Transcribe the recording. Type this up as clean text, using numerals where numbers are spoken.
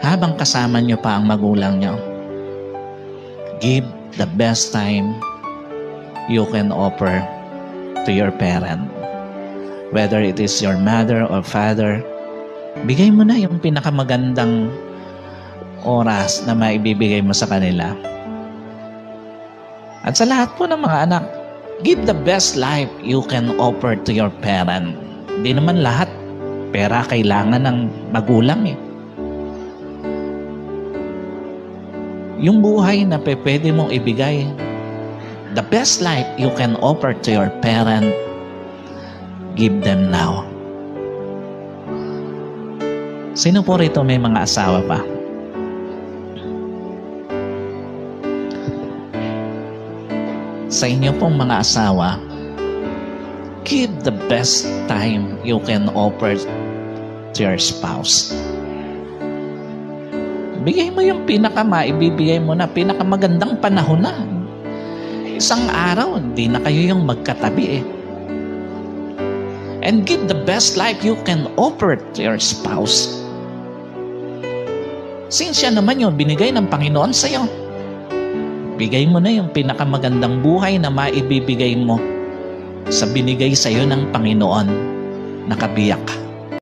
habang kasama nyo pa ang magulang nyo. Give the best time you can offer to your parent. Whether it is your mother or father, bigay mo na yung pinakamagandang oras na maibibigay mo sa kanila. At sa lahat po ng mga anak, give the best life you can offer to your parent. Hindi naman lahat pera kailangan ng magulang eh. Yung buhay na pwede mong ibigay, the best life you can offer to your parent, give them now. Sino po rito may mga asawa pa? Sa inyo pong mga asawa, give the best time you can offer to your spouse. Bigay mo yung maibibigay mo na pinakamagandang panahon na. Isang araw, hindi na kayo yung magkatabi eh. And give the best life you can offer to your spouse. Since siya naman yung binigay ng Panginoon sa'yo, bigay mo na yung pinakamagandang buhay na maibibigay mo sa binigay sa'yo ng Panginoon na kabiyak.